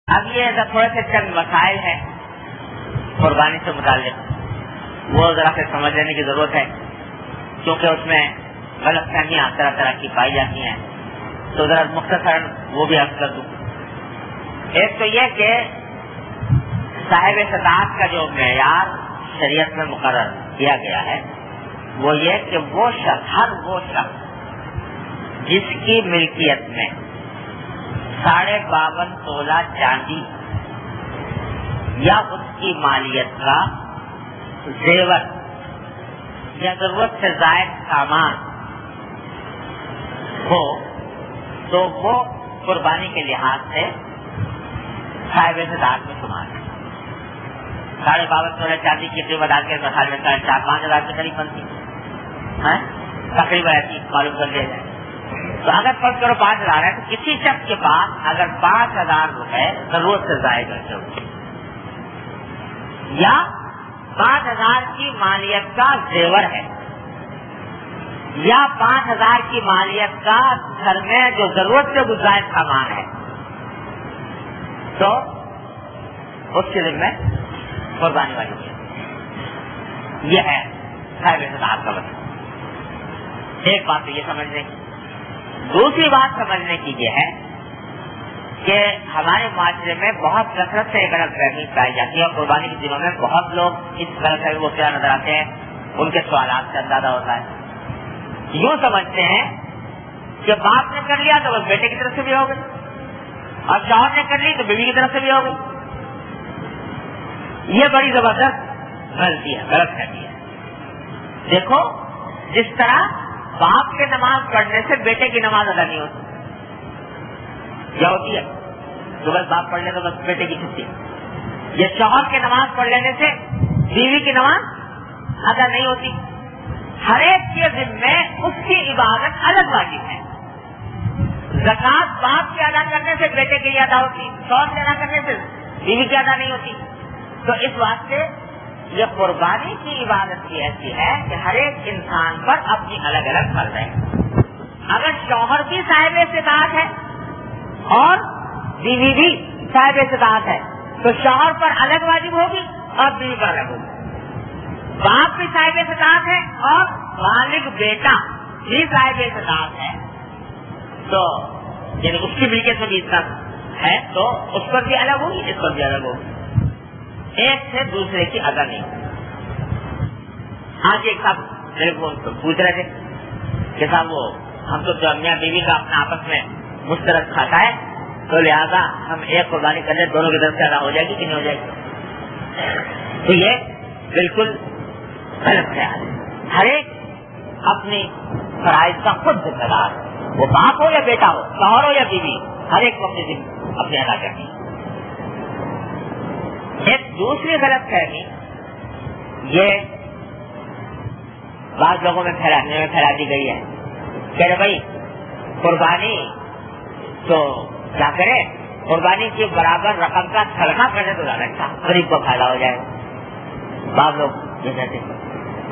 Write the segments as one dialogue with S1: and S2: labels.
S1: اب یہ تھوڑے سے چند مسائل ہیں قربانی سے متعلق، وہ ذرا سے سمجھ لینے کی ضرورت ہے کیونکہ اس میں غلط فہمیاں طرح طرح کی پائی جاتی ہیں، تو ذرا مختصراً وہ بھی عرض کر دوں۔ ایک تو یہ کہ صاحب استطاعت کا جو معیار شریعت میں مقرر کیا گیا ہے وہ یہ کہ وہ شخص، ہر وہ شخص جس کی ملکیت میں 52.5 تولہ چاندی یا اس کی مالیت کا زیور یا ضرورت سے زائد سامان ہو تو وہ قربانی کے لحاظ سے صاحب استطاعت میں شمار ہے۔ 52.5 تولہ چاندی کی قیمت آ کے مثال میں 4-5 ہزار کے قریب بنتی ہے، تقریباً ایسی معلوم کر لیا جائے۔ تو اگر فرض کرو 5,000 ہے تو کسی شخص کے پاس اگر 5,000 روپے ضرورت سے زائد ہو یا 5,000 کی مالیت کا زیور ہے یا 5,000 کی مالیت کا گھر میں جو ضرورت سے زائد سامان ہے تو اس کے ذمہ قربانی والی ہے۔ یہ ہے صاحب استطاعت کا مطلب۔ ایک بات تو یہ سمجھنے کی، دوسری بات سمجھنے کی یہ ہے کہ ہمارے معاشرے میں بہت کثرت سے غلط فہمی پائی جاتی ہے اور قربانی کے دنوں میں بہت لوگ اس غلط فہمی کو کیا نظر آتے ہیں، ان کے سوالات سے اندازہ ہوتا ہے۔ یوں سمجھتے ہیں کہ باپ نے کر لیا تو بس بیٹے کی طرف سے بھی ہو گئی اور شوہر نے کر لی تو بیوی کی طرف سے بھی ہو گئی۔ یہ بڑی زبردست غلطی ہے، غلط فہمی ہے۔ دیکھو جس طرح باپ کے نماز پڑھنے سے بیٹے کی نماز ادا نہیں ہوتی، کیا ہوتی ہے؟ تو بس باپ پڑھ لے تو بس بیٹے کی چھٹی۔ یہ شوہر کی نماز پڑھ لینے سے بیوی کی نماز ادا نہیں ہوتی۔ ہر ایک کے ذمے اس کی عبادت الگ واجب ہے۔ زکات باپ کے ادا کرنے سے بیٹے کے لیے ادا ہوتی، شوہر کے ادا کرنے سے بیوی کی ادا نہیں ہوتی۔ تو اس واسطے یہ قربانی کی عبادت کی ایسی ہے کہ ہر ایک انسان پر اپنی الگ الگ فرض ہے۔ اگر شوہر بھی صاحب استطاعت ہے اور بیوی بھی صاحب استطاعت ہے تو شوہر پر الگ واجب ہوگی اور بیوی پر الگ ہوگی۔ باپ بھی صاحب استطاعت ہے اور والد بیٹا بھی صاحب استطاعت ہے تو یعنی اس کی ملکیت میں بھی اتنا ہے تو اس پر بھی الگ ہوگی، اس پر بھی الگ ہوگی، ایک سے دوسرے کی ادا نہیں۔ آج ایک صاحب میرے کو پوچھ رہے تھے کہ صاحب وہ ہم تو جو میاں بیوی کا اپنا آپس میں مشترک کھاتا ہے تو لہذا ہم ایک قربانی کر لیں، دونوں کی طرف سے ادا ہو جائے گی کہ نہیں ہو جائے گی؟ تو یہ بالکل غلط خیال ہے۔ ہر ایک اپنی فرائض کا خود ذمہ دار ہے، وہ باپ ہو یا بیٹا ہو، شوہر ہو یا بیوی، ہر ایک کو اپنی ادا کرنی ہے۔ ایک دوسری غلط فہمی یہ بعض لوگوں میں پھیلا دی گئی ہے کہ بھائی قربانی تو کیا کرے، قربانی کی برابر رقم کا صدقہ کرنے تو زیادہ اچھا، غریب کو فائدہ ہو جائے۔ بعض لوگ یہ کہتے ہیں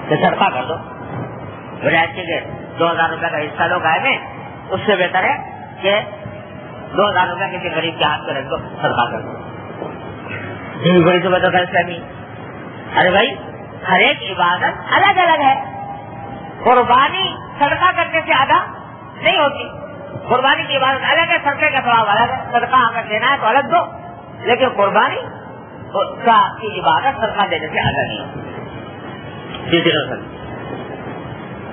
S1: کہ صدقہ کر دو، بجائے کہ 2,000 روپے کا حصہ لو گائے میں، اس سے بہتر ہے کہ 2,000 روپے کسی غریب کے ہاتھ میں رکھ دو، صدقہ کر دو۔ بڑی زبردست فہمی۔ ارے بھائی ہر ایک عبادت الگ الگ ہے، قربانی صدقہ کرنے سے ادا نہیں ہوتی۔ قربانی کی عبادت الگ ہے، صدقے کا ثواب الگ ہے، صدقہ اگر دینا ہے تو الگ دو، لیکن قربانی کی عبادت صدقہ دینے سے ادا نہیں ہوتی۔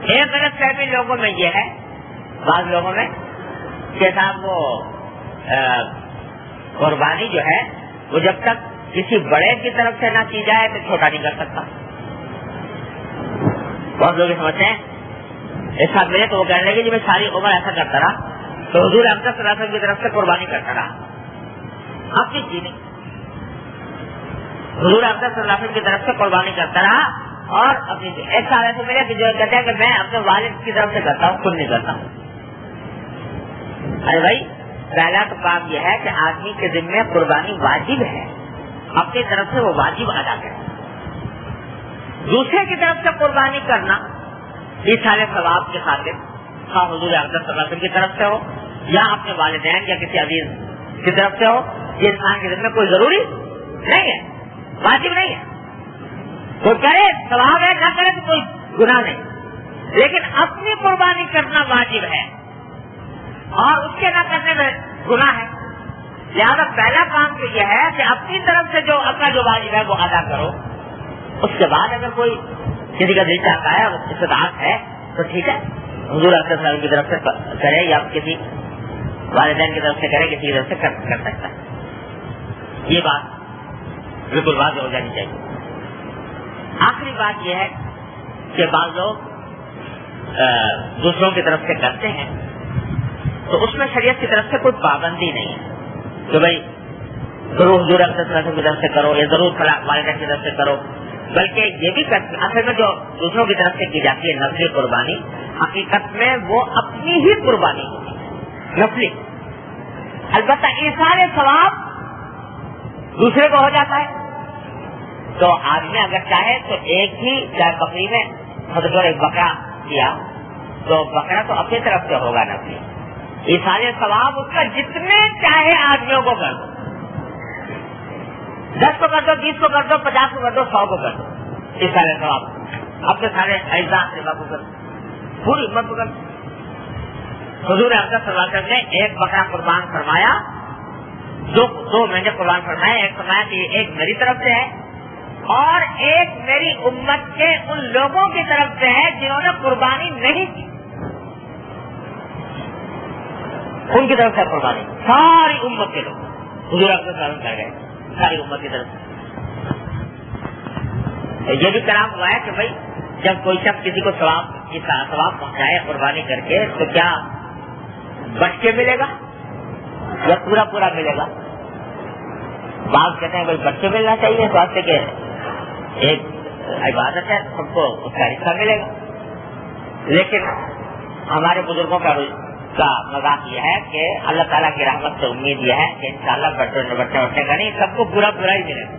S1: ایک غلط فہمی لوگوں میں یہ ہے، بعض لوگوں میں کہ صاحب وہ قربانی جو ہے وہ جب تک کسی بڑے کی طرف سے نہ کی جائے تو چھوٹا نہیں کر سکتا۔ بہت لوگ سمجھتے ہیں ایسا ملے تو وہ کہنے لگے کہ میں ساری عمر ایسا کرتا رہا تو حضور اقدس صلی اللہ علیہ وسلم کی طرف سے قربانی کرتا رہا۔ اب کس چیز نہیں، حضور اقدس صلی اللہ علیہ وسلم کی طرف سے قربانی کرتا رہا اور اپنی ایک سال ایسے ملے کہ جو کہتے ہیں کہ میں اپنے والد کی طرف سے کرتا ہوں، خود نہیں کرتا ہوں۔ ارے بھائی پہلا تو کام یہ ہے کہ آدمی کے ذمہ قربانی واجب ہے، اپنی طرف سے وہ واجب ادا کرے۔ دوسرے کی طرف سے قربانی کرنا ایصال ثواب کے خاطر، حضور اقدس صلی اللہ علیہ وسلم کی طرف سے ہو یا اپنے والدین یا کسی عزیز کی طرف سے ہو یہ انسان کے ذمہ کوئی ضروری نہیں ہے، واجب نہیں ہے. تو کرے ثواب ہے، نہ کرے تو کوئی گناہ نہیں. لیکن اپنی قربانی کرنا واجب ہے اور اس کے نہ کرنے میں گناہ ہے. لہٰذا پہلا کام تو یہ ہے کہ اپنی طرف سے جو اپنا جو واجب ہے وہ ادا کرو. اس کے بعد اگر کوئی کسی کا دل چاہتا ہے اور استطاعت ہے تو ٹھیک ہے، حضور صلی اللہ علیہ وسلم کی طرف سے کرے یا کسی والدین کی طرف سے کرے، کسی کی طرف سے کر سکتا ہے. یہ بات بالکل واضح ہو جانی چاہیے. آخری بات یہ ہے کہ بعض لوگ دوسروں کی طرف سے کرتے ہیں تو اس میں شریعت کی طرف سے کوئی پابندی نہیں ہے کہ بھائی ضرور حضور صلی اللہ علیہ وسلم کی طرف سے کرو یا ضرور والدین کی طرف سے کرو. بلکہ یہ بھی اصل میں جو دوسروں کی طرف سے کی جاتی ہے نفلی قربانی، حقیقت میں وہ اپنی ہی قربانی ہوتی ہے نفلی. البتہ ایثار ثواب دوسرے کو ہو جاتا ہے. تو آدمی اگر چاہے تو ایک ہی چاہے بکری میں حضرت ایک بکرا کیا تو بکرا تو اپنی طرف سے ہوگا نفلی. ایثار ثواب اس کا جتنے چاہے آدمیوں کو کر دو، 10 کو کر دو، 20 کو کر دو، 50 کو کر دو، 100 کو کر دو. ایثار ثواب اپنے سارے اعزاء کو کر دو، پوری امت کو کر دو. حضور اکرم صلی اللہ علیہ وسلم نے ایک بکرا قربان فرمایا، دو مہینے قربان فرمایا. ایک فرمایا کہ ایک میری طرف سے ہے اور ایک میری امت کے ان لوگوں کی طرف سے ہے جنہوں نے قربانی نہیں کی، ان کی طرف سے قربانی. ساری امت کے لوگ حضور اکرم صلی اللہ علیہ وسلم کر گئے، ساری امت کی طرف سے. یہ بھی کلام ہوا ہے کہ بھائی جب کوئی شخص کسی کو ثواب پہنچائے قربانی کر کے تو کیا بٹ کے ملے گا یا پورا پورا ملے گا؟ بعض کہتے ہیں بھائی بٹ کے ملنا چاہیے، اس واسطے کہ ایک عبادت ہے سب کو اس کا حصہ ملے گا. لیکن ہمارے بزرگوں کا مذاق یہ ہے کہ اللہ تعالیٰ کی رحمت سے امید یہ ہے کہ انشاءاللہ بٹنے کا نہیں، سب کو پورا پورا ہی ملے گا.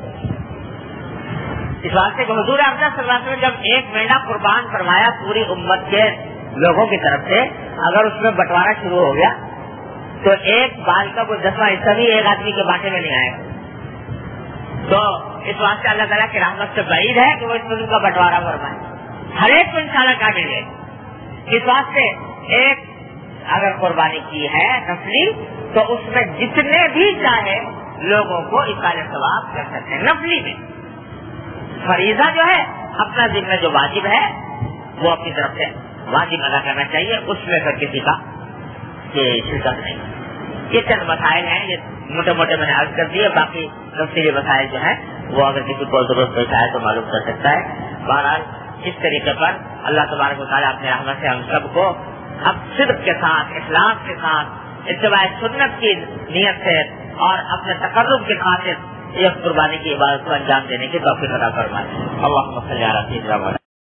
S1: اس واسطے کہ حضور اکرم صلی اللہ علیہ وسلم جب ایک مہینہ قربان فرمایا پوری امت کے لوگوں کی طرف سے، اگر اس میں بٹوارا شروع ہو گیا تو ایک بال کا کوئی 10واں حصہ بھی ایک آدمی کے بانٹے میں نہیں آئے گا. تو اس واسطے اللہ تعالیٰ کی رحمت سے بعید ہے کہ وہ اس قسم کا بٹوارا فرمائے، ہر ایک کو انشاءاللہ کا ملے. اس واسطے ایک اگر قربانی کی ہے نفلی تو اس میں جتنے بھی چاہے لوگوں کو ایثار ثواب کر سکتے ہیں. نفلی میں فریضہ جو ہے اپنا ذمہ جو واجب ہے وہ اپنی طرف سے واجب ادا کرنا چاہیے، اس میں پھر کسی کا شرکت نہیں. یہ چند مسائل ہیں، یہ موٹے موٹے میں نے عرض کر دیے. باقی تفصیلی مسائل جو ہیں وہ اگر کسی کو ضرورت پیش آئے تو معلوم کر سکتا ہے. بہرحال اس طریقے پر اللہ تبارک و تعالیٰ اپنے رحمت سے ہم سب کو اب صدق کے ساتھ، اخلاص کے ساتھ، اتباع سنت کی نیت سے اور اپنے تقرب کی خاطر یہ قربانی کی عبادت کو انجام دینے کی توفیق عطا فرمائے. اللہم صلی علی سیدنا محمد.